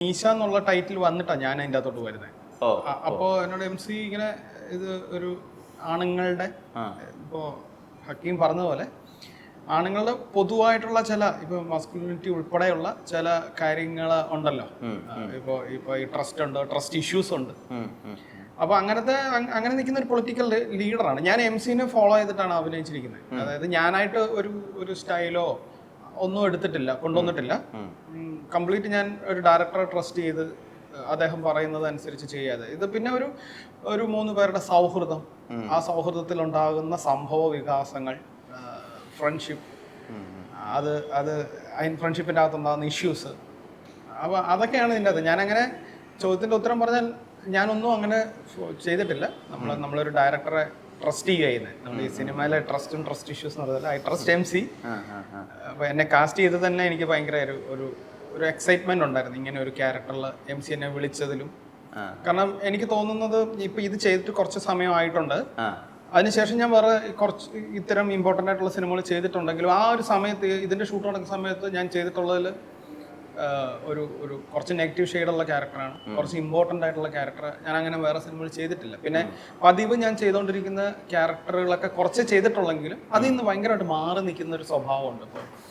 മീശ എന്നുള്ള ടൈറ്റിൽ വന്നിട്ടാണ് ഞാൻ അതിൻ്റെ അകത്തോട്ട് വരുന്നത്. അപ്പോൾ എന്നോട് MC ഇങ്ങനെ ഇത് ഒരു ആണുങ്ങളുടെ ഇപ്പോൾ ഹക്കീം പറഞ്ഞതുപോലെ ആണുങ്ങളുടെ പൊതുവായിട്ടുള്ള ചില ഇപ്പോൾ മസ്കുലിനിറ്റി ഉൾപ്പെടെയുള്ള ചില കാര്യങ്ങൾ ഉണ്ടല്ലോ. ഇപ്പോൾ ഈ ട്രസ്റ്റ് ഉണ്ട്, ട്രസ്റ്റ് ഇഷ്യൂസ് ഉണ്ട്. അപ്പോൾ അങ്ങനെ നിൽക്കുന്ന ഒരു പൊളിറ്റിക്കൽ ലീഡറാണ് ഞാൻ. MC ഫോളോ ചെയ്തിട്ടാണ് അഭിനയിച്ചിരിക്കുന്നത്. അതായത് ഞാനായിട്ട് ഒരു സ്റ്റൈലോ ഒന്നും എടുത്തിട്ടില്ല, കൊണ്ടുവന്നിട്ടില്ല. കംപ്ലീറ്റ് ഞാൻ ഒരു ഡയറക്ടറെ ട്രസ്റ്റ് ചെയ്ത് അദ്ദേഹം പറയുന്നത് അനുസരിച്ച് ചെയ്യാതെ ഇത് പിന്നെ ഒരു 3 പേരുടെ സൗഹൃദം, ആ സൗഹൃദത്തിൽ ഉണ്ടാകുന്ന സംഭവ വികാസങ്ങൾ, ഫ്രണ്ട്ഷിപ്പ്, അത് ഫ്രണ്ട്ഷിപ്പിൻ്റെ അകത്തുണ്ടാകുന്ന ഇഷ്യൂസ്, അപ്പോൾ അതൊക്കെയാണ് ഇതിൻ്റെ അകത്ത്. ഞാനങ്ങനെ ചോദ്യത്തിൻ്റെ ഉത്തരം പറഞ്ഞാൽ ഞാനൊന്നും അങ്ങനെ ചെയ്തിട്ടില്ല. നമ്മളൊരു ഡയറക്ടറെ ട്രസ്റ്റ് ചെയ്യുന്നത്. നമ്മൾ ഈ സിനിമയിലെ ട്രസ്റ്റ് ഇഷ്യൂസ് എന്ന് പറഞ്ഞാൽ ഐ ട്രസ്റ്റ് MC. അപ്പോൾ എന്നെ കാസ്റ്റ് ചെയ്ത് തന്നെ എനിക്ക് ഭയങ്കര ഒരു എക്സൈറ്റ്മെന്റ് ഉണ്ടായിരുന്നു ഇങ്ങനെ ഒരു ക്യാരക്ടറിൽ MC എന്നെ വിളിച്ചതിലും. കാരണം എനിക്ക് തോന്നുന്നത് ഇപ്പൊ ഇത് ചെയ്തിട്ട് കുറച്ച് സമയമായിട്ടുണ്ട്. അതിനുശേഷം ഞാൻ വേറെ കുറച്ച് ഇത്തരം ഇമ്പോർട്ടൻ്റ് ആയിട്ടുള്ള സിനിമകൾ ചെയ്തിട്ടുണ്ടെങ്കിലും ആ ഒരു സമയത്ത് ഇതിന്റെ ഷൂട്ട് നടക്കുന്ന സമയത്ത് ഞാൻ ചെയ്തിട്ടുള്ളതിൽ ഒരു കുറച്ച് നെഗറ്റീവ് ഷെയ്ഡുള്ള ക്യാരക്ടറാണ്, കുറച്ച് ഇമ്പോർട്ടൻ്റ് ആയിട്ടുള്ള ക്യാരക്ടർ. ഞാൻ അങ്ങനെ വേറെ സിനിമകൾ ചെയ്തിട്ടില്ല. പിന്നെ പതിവ് ഞാൻ ചെയ്തുകൊണ്ടിരിക്കുന്ന ക്യാരക്ടറുകളൊക്കെ കുറച്ച് ചെയ്തിട്ടുള്ളെങ്കിലും അതിൽ നിന്ന് ഭയങ്കരമായിട്ട് മാറി നിൽക്കുന്ന ഒരു സ്വഭാവമുണ്ട്. ഇപ്പോൾ